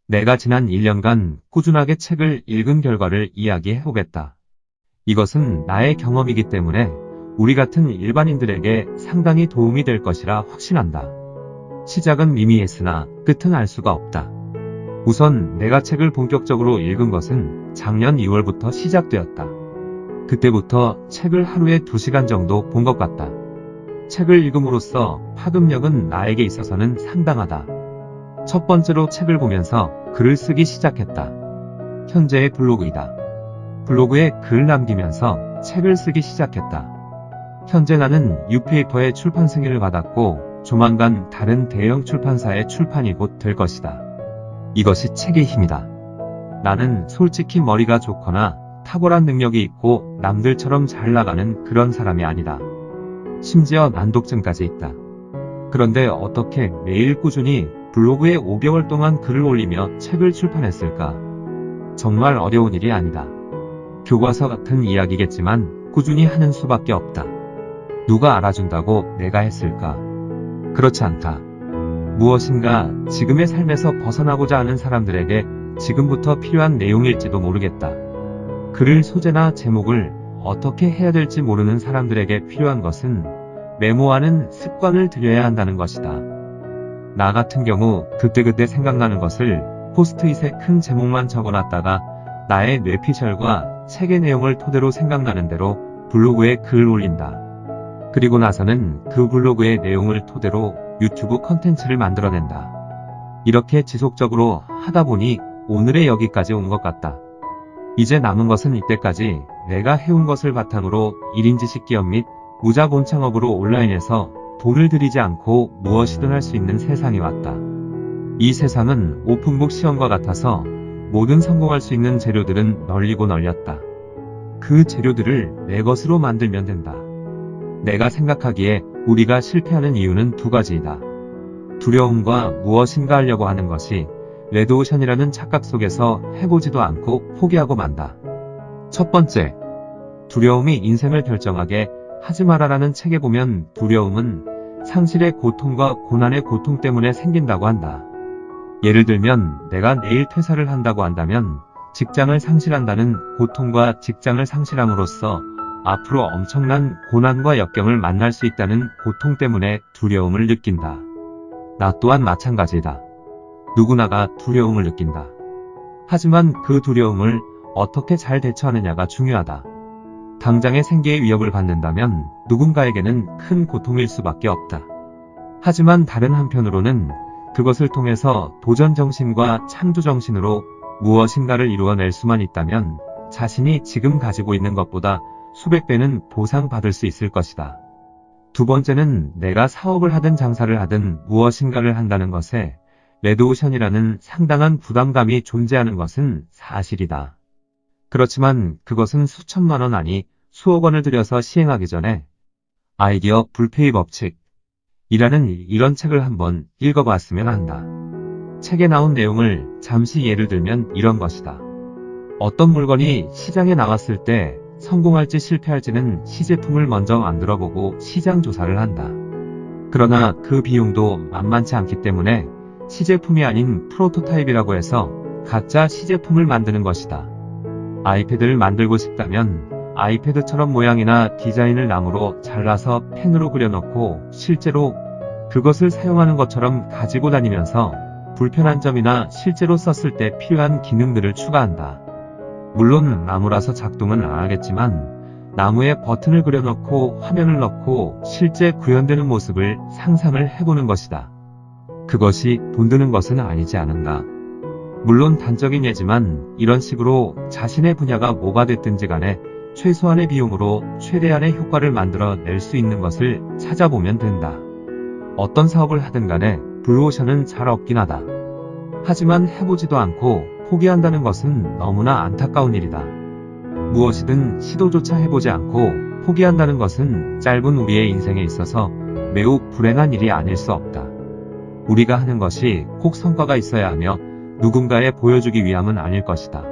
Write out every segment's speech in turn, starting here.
내가 지난 1년간 꾸준하게 책을 읽은 결과를 이야기해보겠다. 이것은 나의 경험이기 때문에 우리 같은 일반인들에게 상당히 도움이 될 것이라 확신한다. 시작은 미미했으나 끝은 알 수가 없다. 우선 내가 책을 본격적으로 읽은 것은 작년 2월부터 시작되었다. 그때부터 책을 하루에 2시간 정도 본 것 같다. 책을 읽음으로써 파급력은 나에게 있어서는 상당하다. 첫 번째로 책을 보면서 글을 쓰기 시작했다. 현재의 블로그이다. 블로그에 글 남기면서 책을 쓰기 시작했다. 현재 나는 뉴페이퍼의 출판 승인을 받았고 조만간 다른 대형 출판사의 출판이 곧 될 것이다. 이것이 책의 힘이다. 나는 솔직히 머리가 좋거나 탁월한 능력이 있고 남들처럼 잘 나가는 그런 사람이 아니다. 심지어 난독증까지 있다. 그런데 어떻게 매일 꾸준히 블로그에 5개월 동안 글을 올리며 책을 출판했을까? 정말 어려운 일이 아니다. 교과서 같은 이야기겠지만 꾸준히 하는 수밖에 없다. 누가 알아준다고 내가 했을까? 그렇지 않다. 무엇인가 지금의 삶에서 벗어나고자 하는 사람들에게 지금부터 필요한 내용일지도 모르겠다. 글을 소재나 제목을 어떻게 해야 될지 모르는 사람들에게 필요한 것은 메모하는 습관을 들여야 한다는 것이다. 나 같은 경우 그때그때 생각나는 것을 포스트잇에 큰 제목만 적어놨다가 나의 뇌피셜과 책의 내용을 토대로 생각나는 대로 블로그에 글을 올린다. 그리고 나서는 그 블로그의 내용을 토대로 유튜브 컨텐츠를 만들어낸다. 이렇게 지속적으로 하다 보니 오늘의 여기까지 온 것 같다. 이제 남은 것은 이때까지 내가 해온 것을 바탕으로 1인 지식 기업 및 무자본 창업으로 온라인에서 돈을 들이지 않고 무엇이든 할 수 있는 세상이 왔다. 이 세상은 오픈북 시험과 같아서 모든 성공할 수 있는 재료들은 널리고 널렸다. 그 재료들을 내 것으로 만들면 된다. 내가 생각하기에 우리가 실패하는 이유는 2가지이다. 두려움과 무엇인가 하려고 하는 것이 레드오션이라는 착각 속에서 해보지도 않고 포기하고 만다. 첫 번째, 두려움이 인생을 결정하게 하지 마라라는 책에 보면 두려움은 상실의 고통과 고난의 고통 때문에 생긴다고 한다. 예를 들면 내가 내일 퇴사를 한다고 한다면 직장을 상실한다는 고통과 직장을 상실함으로써 앞으로 엄청난 고난과 역경을 만날 수 있다는 고통 때문에 두려움을 느낀다. 나 또한 마찬가지다. 누구나가 두려움을 느낀다. 하지만 그 두려움을 어떻게 잘 대처하느냐가 중요하다. 당장의 생계의 위협을 받는다면 누군가에게는 큰 고통일 수밖에 없다. 하지만 다른 한편으로는 그것을 통해서 도전정신과 창조정신으로 무엇인가를 이루어낼 수만 있다면 자신이 지금 가지고 있는 것보다 수백 배는 보상받을 수 있을 것이다. 두 번째는 내가 사업을 하든 장사를 하든 무엇인가를 한다는 것에 레드오션이라는 상당한 부담감이 존재하는 것은 사실이다. 그렇지만 그것은 수천만 원 아니 수억 원을 들여서 시행하기 전에 아이디어 불페이 법칙이라는 이런 책을 한번 읽어봤으면 한다. 책에 나온 내용을 잠시 예를 들면 이런 것이다. 어떤 물건이 시장에 나왔을 때 성공할지 실패할지는 시제품을 먼저 만들어보고 시장 조사를 한다. 그러나 그 비용도 만만치 않기 때문에 시제품이 아닌 프로토타입이라고 해서 가짜 시제품을 만드는 것이다. 아이패드를 만들고 싶다면 아이패드처럼 모양이나 디자인을 나무로 잘라서 펜으로 그려놓고 실제로 그것을 사용하는 것처럼 가지고 다니면서 불편한 점이나 실제로 썼을 때 필요한 기능들을 추가한다. 물론 나무라서 작동은 안 하겠지만 나무에 버튼을 그려넣고 화면을 넣고 실제 구현되는 모습을 상상을 해보는 것이다. 그것이 돈 드는 것은 아니지 않은가. 물론 단적인 예지만 이런 식으로 자신의 분야가 뭐가 됐든지 간에 최소한의 비용으로 최대한의 효과를 만들어 낼 수 있는 것을 찾아보면 된다. 어떤 사업을 하든 간에 블루오션은 잘 없긴 하다. 하지만 해보지도 않고 포기한다는 것은 너무나 안타까운 일이다. 무엇이든 시도조차 해보지 않고 포기한다는 것은 짧은 우리의 인생에 있어서 매우 불행한 일이 아닐 수 없다. 우리가 하는 것이 꼭 성과가 있어야 하며 누군가에 보여주기 위함은 아닐 것이다.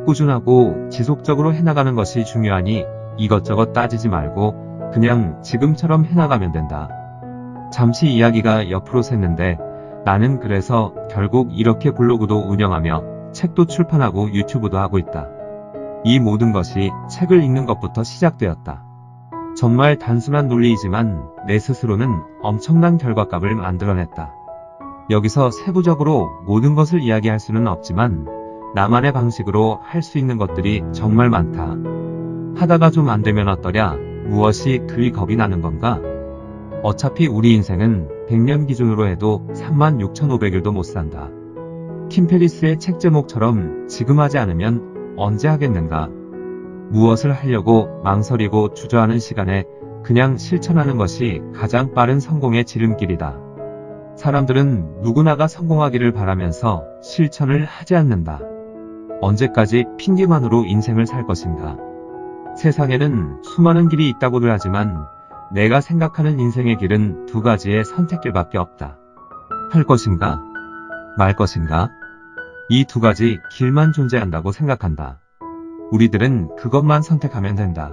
꾸준하고 지속적으로 해나가는 것이 중요하니 이것저것 따지지 말고 그냥 지금처럼 해나가면 된다. 잠시 이야기가 옆으로 샜는데 나는 그래서 결국 이렇게 블로그도 운영하며 책도 출판하고 유튜브도 하고 있다. 이 모든 것이 책을 읽는 것부터 시작되었다. 정말 단순한 논리이지만 내 스스로는 엄청난 결과값을 만들어냈다. 여기서 세부적으로 모든 것을 이야기할 수는 없지만 나만의 방식으로 할 수 있는 것들이 정말 많다. 하다가 좀 안 되면 어떠랴? 무엇이 그리 겁이 나는 건가? 어차피 우리 인생은 100년 기준으로 해도 36,500일도 못 산다. 팀 페리스의 책 제목처럼 지금 하지 않으면 언제 하겠는가? 무엇을 하려고 망설이고 주저하는 시간에 그냥 실천하는 것이 가장 빠른 성공의 지름길이다. 사람들은 누구나가 성공하기를 바라면서 실천을 하지 않는다. 언제까지 핑계만으로 인생을 살 것인가? 세상에는 수많은 길이 있다고들 하지만 내가 생각하는 인생의 길은 두 가지의 선택길밖에 없다. 할 것인가? 말 것인가? 이 두 가지 길만 존재한다고 생각한다. 우리들은 그것만 선택하면 된다.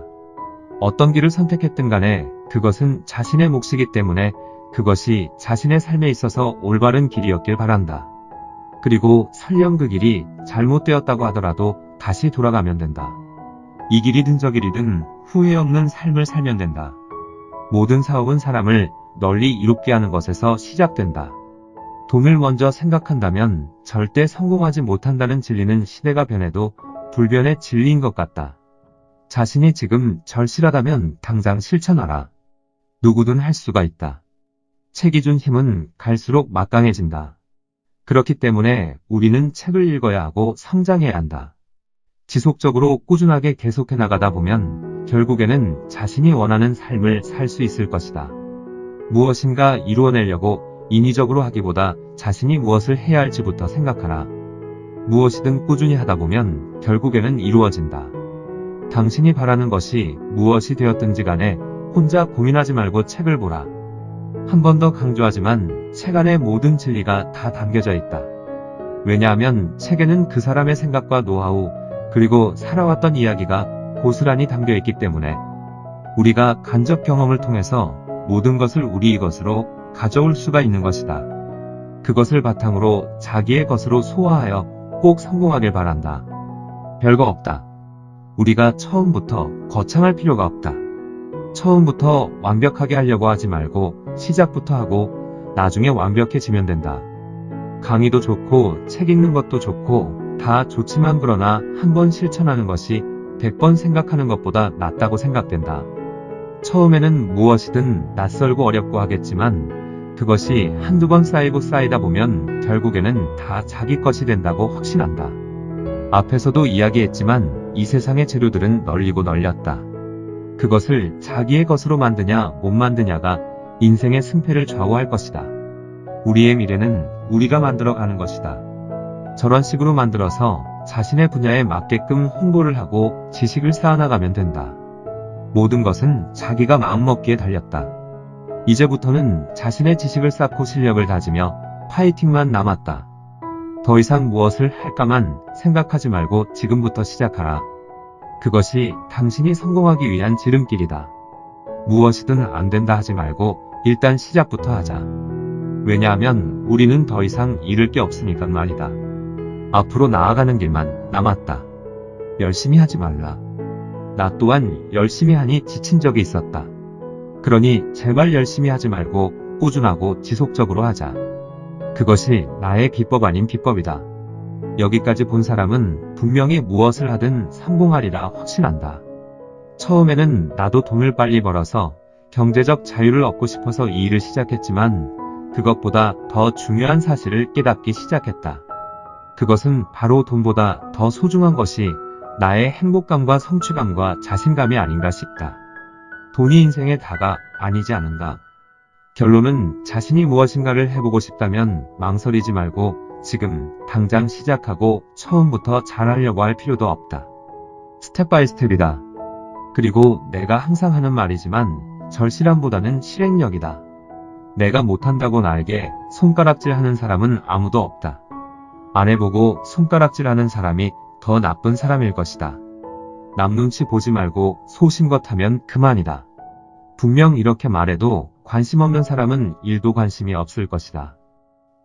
어떤 길을 선택했든 간에 그것은 자신의 몫이기 때문에 그것이 자신의 삶에 있어서 올바른 길이었길 바란다. 그리고 설령 그 길이 잘못되었다고 하더라도 다시 돌아가면 된다. 이 길이든 저 길이든 후회 없는 삶을 살면 된다. 모든 사업은 사람을 널리 이롭게 하는 것에서 시작된다. 돈을 먼저 생각한다면 절대 성공하지 못한다는 진리는 시대가 변해도 불변의 진리인 것 같다. 자신이 지금 절실하다면 당장 실천하라. 누구든 할 수가 있다. 책이 준 힘은 갈수록 막강해진다. 그렇기 때문에 우리는 책을 읽어야 하고 성장해야 한다. 지속적으로 꾸준하게 계속해 나가다 보면 결국에는 자신이 원하는 삶을 살 수 있을 것이다. 무엇인가 이루어내려고 인위적으로 하기보다 자신이 무엇을 해야 할지부터 생각하라. 무엇이든 꾸준히 하다 보면 결국에는 이루어진다. 당신이 바라는 것이 무엇이 되었든지 간에 혼자 고민하지 말고 책을 보라. 한 번 더 강조하지만 책 안에 모든 진리가 다 담겨져 있다. 왜냐하면 책에는 그 사람의 생각과 노하우, 그리고 살아왔던 이야기가 고스란히 담겨 있기 때문에 우리가 간접 경험을 통해서 모든 것을 우리의 것으로 가져올 수가 있는 것이다. 그것을 바탕으로 자기의 것으로 소화하여 꼭 성공하길 바란다. 별거 없다. 우리가 처음부터 거창할 필요가 없다. 처음부터 완벽하게 하려고 하지 말고 시작부터 하고 나중에 완벽해지면 된다. 강의도 좋고 책 읽는 것도 좋고 다 좋지만 그러나 한 번 실천하는 것이 100번 생각하는 것보다 낫다고 생각된다. 처음에는 무엇이든 낯설고 어렵고 하겠지만 그것이 한두 번 쌓이고 쌓이다 보면 결국에는 다 자기 것이 된다고 확신한다. 앞에서도 이야기했지만 이 세상의 재료들은 널리고 널렸다. 그것을 자기의 것으로 만드냐 못 만드냐가 인생의 승패를 좌우할 것이다. 우리의 미래는 우리가 만들어가는 것이다. 저런 식으로 만들어서 자신의 분야에 맞게끔 홍보를 하고 지식을 쌓아나가면 된다. 모든 것은 자기가 마음먹기에 달렸다. 이제부터는 자신의 지식을 쌓고 실력을 다지며 파이팅만 남았다. 더 이상 무엇을 할까만 생각하지 말고 지금부터 시작하라. 그것이 당신이 성공하기 위한 지름길이다. 무엇이든 안 된다 하지 말고 일단 시작부터 하자. 왜냐하면 우리는 더 이상 잃을 게 없으니까 말이다. 앞으로 나아가는 길만 남았다. 열심히 하지 말라. 나 또한 열심히 하니 지친 적이 있었다. 그러니 제발 열심히 하지 말고 꾸준하고 지속적으로 하자. 그것이 나의 비법 아닌 비법이다. 여기까지 본 사람은 분명히 무엇을 하든 성공하리라 확신한다. 처음에는 나도 돈을 빨리 벌어서 경제적 자유를 얻고 싶어서 이 일을 시작했지만 그것보다 더 중요한 사실을 깨닫기 시작했다. 그것은 바로 돈보다 더 소중한 것이 나의 행복감과 성취감과 자신감이 아닌가 싶다. 돈이 인생의 다가 아니지 않은가? 결론은 자신이 무엇인가를 해보고 싶다면 망설이지 말고 지금 당장 시작하고 처음부터 잘하려고 할 필요도 없다. 스텝 바이 스텝이다. 그리고 내가 항상 하는 말이지만 절실함보다는 실행력이다. 내가 못한다고 나에게 손가락질 하는 사람은 아무도 없다. 안 해보고 손가락질 하는 사람이 더 나쁜 사람일 것이다. 남 눈치 보지 말고 소신껏 하면 그만이다. 분명 이렇게 말해도 관심 없는 사람은 일도 관심이 없을 것이다.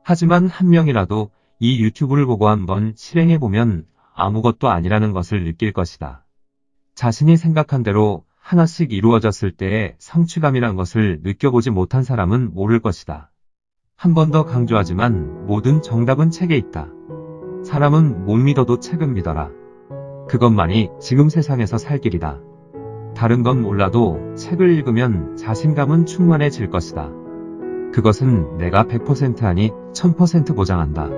하지만 한 명이라도 이 유튜브를 보고 한번 실행해보면 아무것도 아니라는 것을 느낄 것이다. 자신이 생각한 대로 하나씩 이루어졌을 때의 성취감이란 것을 느껴보지 못한 사람은 모를 것이다. 한 번 더 강조하지만 모든 정답은 책에 있다. 사람은 못 믿어도 책은 믿어라. 그것만이 지금 세상에서 살 길이다. 다른 건 몰라도 책을 읽으면 자신감은 충만해질 것이다. 그것은 내가 100% 아니 1000% 보장한다.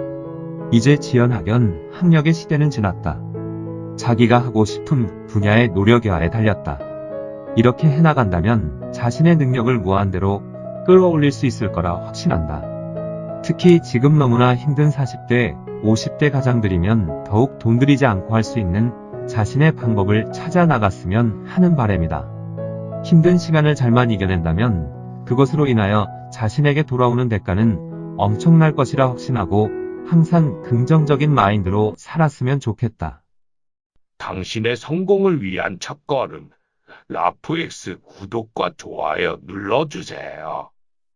이제 지연학연, 학력의 시대는 지났다. 자기가 하고 싶은 분야의 노력여하에 달렸다. 이렇게 해나간다면 자신의 능력을 무한대로 끌어올릴 수 있을 거라 확신한다. 특히 지금 너무나 힘든 40대, 50대 가장들이면 더욱 돈 들이지 않고 할 수 있는 자신의 방법을 찾아 나갔으면 하는 바람이다. 힘든 시간을 잘만 이겨낸다면 그것으로 인하여 자신에게 돌아오는 대가는 엄청날 것이라 확신하고 항상 긍정적인 마인드로 살았으면 좋겠다. 당신의 성공을 위한 첫걸음. 라프X 구독과 좋아요 눌러주세요.